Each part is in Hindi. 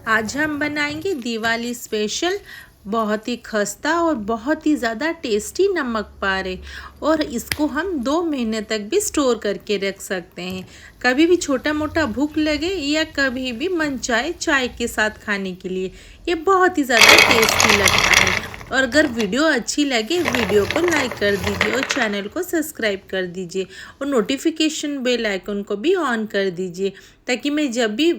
आज हम बनाएंगे दिवाली स्पेशल बहुत ही खस्ता और बहुत ही ज़्यादा टेस्टी नमक पारे। और इसको हम 2 महीने तक भी स्टोर करके रख सकते हैं। कभी भी छोटा मोटा भूख लगे या कभी भी मन चाहे चाय के साथ खाने के लिए ये बहुत ही ज़्यादा टेस्टी लगता है। और अगर वीडियो अच्छी लगे वीडियो को लाइक कर दीजिए और चैनल को सब्सक्राइब कर दीजिए और नोटिफिकेशन बेल आइकन को भी ऑन कर दीजिए ताकि मैं जब भी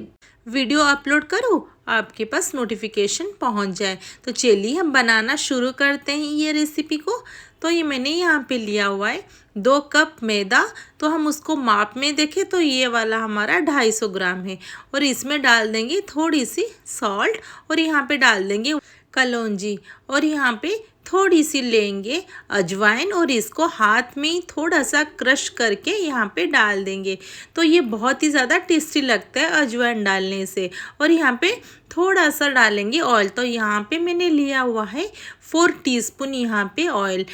वीडियो अपलोड करूँ आपके पास नोटिफिकेशन पहुंच जाए। तो चलिए हम बनाना शुरू करते हैं ये रेसिपी को। तो ये मैंने यहाँ पे लिया हुआ है 2 कप मैदा। तो हम उसको माप में देखें तो ये वाला हमारा 250 ग्राम है। और इसमें डाल देंगे थोड़ी सी सॉल्ट और यहाँ पे डाल देंगे कलौंजी और यहाँ पे थोड़ी सी लेंगे अजवाइन और इसको हाथ में ही थोड़ा सा क्रश करके यहाँ पे डाल देंगे। तो ये बहुत ही ज़्यादा टेस्टी लगता है अजवाइन डालने से। और यहाँ पे थोड़ा सा डालेंगे ऑयल। तो यहाँ पे मैंने लिया हुआ है 4 टीस्पून यहाँ पे ऑयल।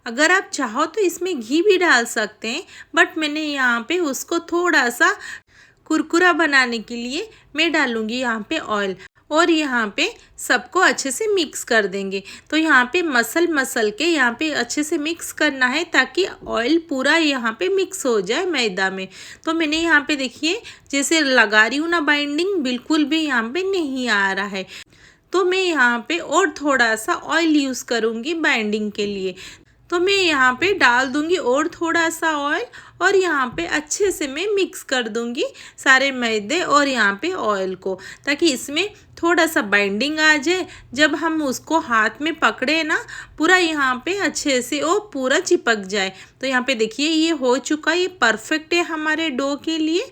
अगर आप चाहो तो इसमें घी भी डाल सकते हैं बट मैंने यहाँ पे उसको थोड़ा सा कुरकुरा बनाने के लिए मैं डालूँगी यहाँ पे ऑयल। और यहाँ पे सबको अच्छे से मिक्स कर देंगे। तो यहाँ पे मसल के यहाँ पे अच्छे से मिक्स करना है ताकि ऑयल पूरा यहाँ पे मिक्स हो जाए मैदा में। तो मैंने यहाँ पे देखिए जैसे लगा रही हूँ ना बाइंडिंग बिल्कुल भी यहाँ पे नहीं आ रहा है। तो मैं यहाँ पे और थोड़ा सा ऑयल यूज़ करूँगी बाइंडिंग के लिए। तो मैं यहाँ पे डाल दूँगी और थोड़ा सा ऑयल और यहाँ पे अच्छे से मैं मिक्स कर दूँगी सारे मैदे और यहाँ पे ऑयल को ताकि इसमें थोड़ा सा बाइंडिंग आ जाए। जब हम उसको हाथ में पकड़े ना पूरा यहाँ पे अच्छे से वो पूरा चिपक जाए। तो यहाँ पे देखिए ये हो चुका, ये परफेक्ट है हमारे डो के लिए।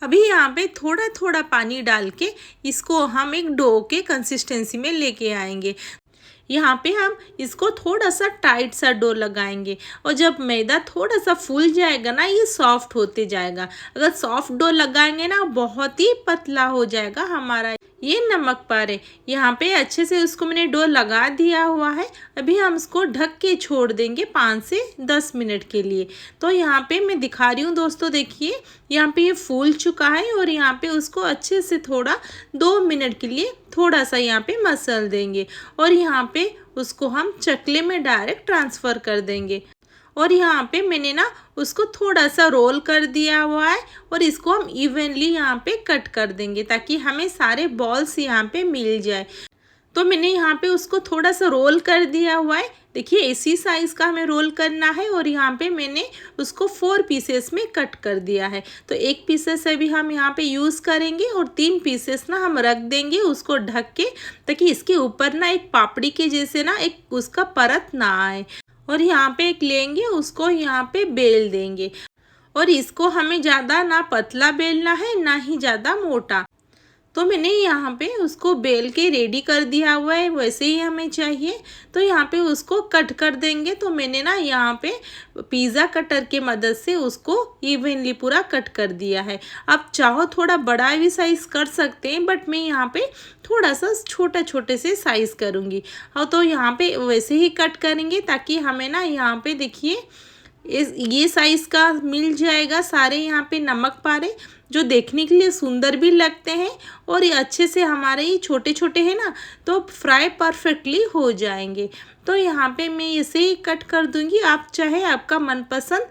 अभी यहाँ पे थोड़ा थोड़ा पानी डाल के इसको हम एक डो के कंसिस्टेंसी में लेके आएंगे। यहाँ पे हम इसको थोड़ा सा टाइट सा डो लगाएंगे और जब मैदा थोड़ा सा फूल जाएगा ना ये सॉफ्ट होते जाएगा। अगर सॉफ्ट डो लगाएंगे ना बहुत ही पतला हो जाएगा हमारा ये नमक पारे। यहाँ पे अच्छे से उसको मैंने डो लगा दिया हुआ है। अभी हम इसको ढक के छोड़ देंगे 5 से 10 मिनट के लिए। तो यहाँ पे मैं दिखा रही हूँ दोस्तों, देखिए यहाँ पे ये फूल चुका है और यहाँ पे उसको अच्छे से थोड़ा 2 मिनट के लिए थोड़ा सा यहाँ पे मसल देंगे और यहाँ पे उसको हम चकले में डायरेक्ट ट्रांसफ़र कर देंगे। और यहाँ पे मैंने ना उसको थोड़ा सा रोल कर दिया हुआ है और इसको हम इवनली यहाँ पे कट कर देंगे ताकि हमें सारे बॉल्स यहाँ पे मिल जाए। तो मैंने यहाँ पे उसको थोड़ा सा रोल कर दिया हुआ है। देखिए इसी साइज़ का हमें रोल करना है और यहाँ पे मैंने उसको 4 पीसेस में कट कर दिया है। तो 1 पीसेस अभी हम यहाँ पे यूज़ करेंगे और 3 पीसेस ना हम रख देंगे उसको ढक के ताकि इसके ऊपर ना एक पापड़ी के जैसे ना एक उसका परत ना आए। और यहाँ पे एक लेंगे उसको यहाँ पे बेल देंगे और इसको हमें ज़्यादा ना पतला बेलना है ना ही ज़्यादा मोटा। तो मैंने यहाँ पे उसको बेल के रेडी कर दिया हुआ है, वैसे ही हमें चाहिए। तो यहाँ पे उसको कट कर देंगे। तो मैंने ना यहाँ पे पिज़्ज़ा कटर के मदद से उसको इवनली पूरा कट कर दिया है। आप चाहो थोड़ा बड़ा भी साइज़ कर सकते हैं बट मैं यहाँ पे थोड़ा सा छोटे से साइज़ करूँगी। हाँ तो यहाँ पे वैसे ही कट करेंगे ताकि हमें ना यहाँ पे देखिए ये साइज़ का मिल जाएगा सारे यहाँ पे नमक पारे जो देखने के लिए सुंदर भी लगते हैं और ये अच्छे से हमारे ये छोटे छोटे हैं ना तो फ्राई परफेक्टली हो जाएंगे। तो यहाँ पे मैं इसे ही कट कर दूँगी। आप चाहे आपका मनपसंद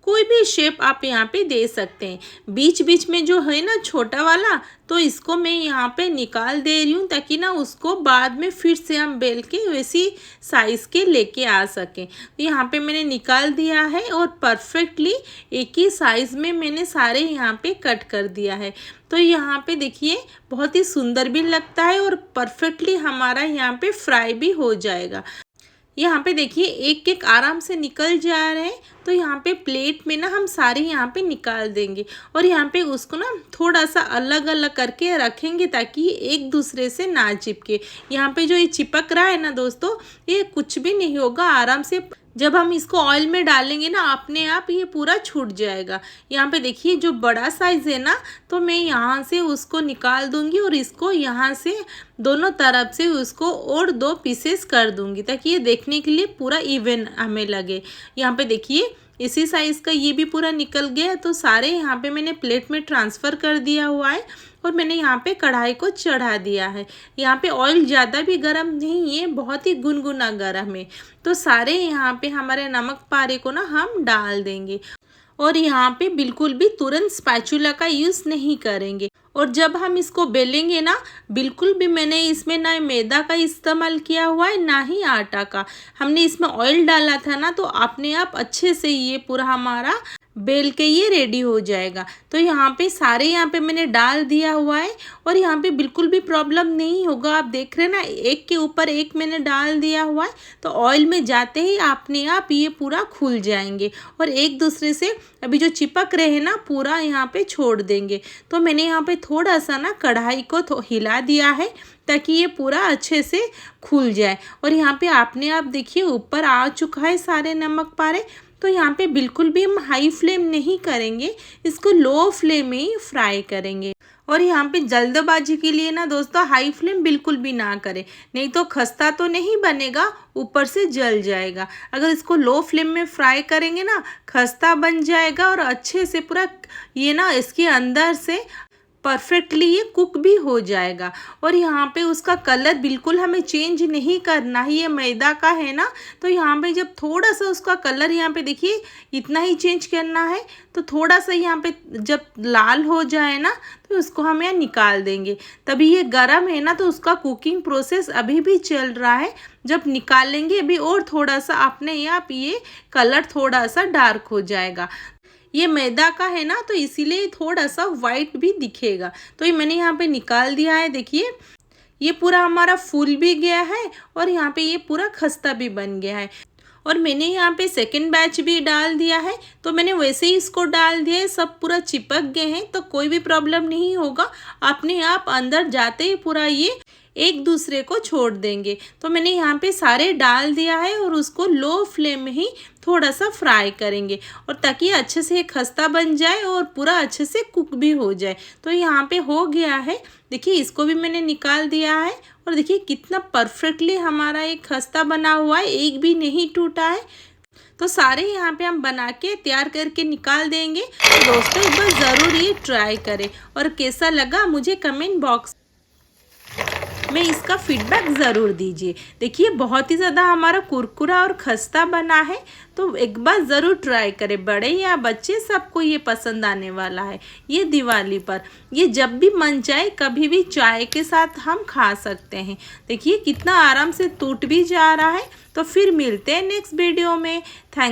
कोई भी शेप आप यहाँ पे दे सकते हैं। बीच बीच में जो है ना छोटा वाला तो इसको मैं यहाँ पे निकाल दे रही हूँ ताकि ना उसको बाद में फिर से हम बेल के वैसी साइज़ के लेके आ सकें। तो यहाँ पे मैंने निकाल दिया है और परफेक्टली एक ही साइज़ में मैंने सारे यहाँ पे कट कर दिया है। तो यहाँ पे देखिए बहुत ही सुंदर भी लगता है और परफेक्टली हमारा यहाँ पे फ्राई भी हो जाएगा। यहाँ पे देखिए एक एक आराम से निकल जा रहे हैं। तो यहाँ पे प्लेट में ना हम सारे यहाँ पे निकाल देंगे और यहाँ पे उसको ना थोड़ा सा अलग अलग करके रखेंगे ताकि एक दूसरे से ना चिपके। यहाँ पे जो ये चिपक रहा है ना दोस्तों ये कुछ भी नहीं होगा, आराम से जब हम इसको ऑयल में डालेंगे ना अपने आप ये पूरा छूट जाएगा। यहाँ पे देखिए जो बड़ा साइज़ है ना तो मैं यहाँ से उसको निकाल दूँगी और इसको यहाँ से दोनों तरफ से उसको और 2 पीसेस कर दूँगी ताकि ये देखने के लिए पूरा इवन हमें लगे। यहाँ पे देखिए इसी साइज़ का ये भी पूरा निकल गया। तो सारे यहाँ पे मैंने प्लेट में ट्रांसफ़र कर दिया हुआ है और मैंने यहाँ पे कढ़ाई को चढ़ा दिया है। यहाँ पे ऑयल ज़्यादा भी गर्म नहीं है, बहुत ही गुनगुना गर्म है। तो सारे यहाँ पे हमारे नमक पारे को ना हम डाल देंगे और यहाँ पे बिल्कुल भी तुरंत स्पैचुला का यूज़ नहीं करेंगे। और जब हम इसको बेलेंगे ना, बिल्कुल भी मैंने इसमें ना मैदा का इस्तेमाल किया हुआ है ना ही आटा का। हमने इसमें ऑयल डाला था ना, तो अपने आप अच्छे से ये पूरा हमारा बेल के ये रेडी हो जाएगा। तो यहाँ पे सारे यहाँ पे मैंने डाल दिया हुआ है और यहाँ पे बिल्कुल भी प्रॉब्लम नहीं होगा। आप देख रहे हैं ना, एक के ऊपर एक मैंने डाल दिया हुआ है। तो ऑयल में जाते ही अपने आप ये पूरा खुल जाएंगे और एक दूसरे से अभी जो चिपक रहे हैं ना, पूरा यहाँ पे छोड़ देंगे। तो मैंने यहाँ पे थोड़ा सा ना कढ़ाई को हिला दिया है ताकि ये पूरा अच्छे से खुल जाए। और यहाँ पे आपने आप देखिए ऊपर आ चुका है सारे नमक पारे। तो यहाँ पे बिल्कुल भी हम हाई फ्लेम नहीं करेंगे, इसको लो फ्लेम में ही फ्राई करेंगे। और यहाँ पे जल्दबाजी के लिए ना दोस्तों हाई फ्लेम बिल्कुल भी ना करें, नहीं तो खस्ता तो नहीं बनेगा, ऊपर से जल जाएगा। अगर इसको लो फ्लेम में फ्राई करेंगे ना, खस्ता बन जाएगा और अच्छे से पूरा ये ना इसके अंदर से परफेक्टली ये कुक भी हो जाएगा। और यहाँ पे उसका कलर बिल्कुल हमें चेंज नहीं करना है, ये मैदा का है ना। तो यहाँ पे जब थोड़ा सा उसका कलर यहाँ पे देखिए इतना ही चेंज करना है। तो थोड़ा सा यहाँ पे जब लाल हो जाए ना, तो उसको हम यहाँ निकाल देंगे। तभी ये गरम है ना, तो उसका कुकिंग प्रोसेस अभी भी चल रहा है। जब निकालेंगे अभी और थोड़ा सा अपने आप ये कलर थोड़ा सा डार्क हो जाएगा। ये मैदा का है ना, तो इसीलिए थोड़ा सा वाइट भी दिखेगा। तो ये मैंने यहाँ पे निकाल दिया है। देखिए ये पूरा हमारा फूल भी गया है और यहाँ पे ये पूरा खस्ता भी बन गया है। और मैंने यहाँ पे सेकंड बैच भी डाल दिया है। तो मैंने वैसे ही इसको डाल दिया है, सब पूरा चिपक गए हैं, तो कोई भी प्रॉब्लम नहीं होगा। अपने आप अंदर जाते ही पूरा ये एक दूसरे को छोड़ देंगे। तो मैंने यहाँ पे सारे डाल दिया है और उसको लो फ्लेम में ही थोड़ा सा फ्राई करेंगे, और ताकि अच्छे से खस्ता बन जाए और पूरा अच्छे से कुक भी हो जाए। तो यहाँ पे हो गया है, देखिए इसको भी मैंने निकाल दिया है। और देखिए कितना परफेक्टली हमारा एक खस्ता बना हुआ है, एक भी नहीं टूटा है। तो सारे यहाँ पे हम बना के तैयार करके निकाल देंगे। तो दोस्तों एक बार ज़रूर ये ट्राई करें और कैसा लगा मुझे कमेंट बॉक्स में इसका फीडबैक ज़रूर दीजिए। देखिए बहुत ही ज़्यादा हमारा कुरकुरा और खस्ता बना है। तो एक बार ज़रूर ट्राई करें, बड़े या बच्चे सबको ये पसंद आने वाला है। ये दिवाली पर ये जब भी मन चाहे कभी भी चाय के साथ हम खा सकते हैं। देखिए कितना आराम से टूट भी जा रहा है। तो फिर मिलते हैं नेक्स्ट वीडियो में। थैंक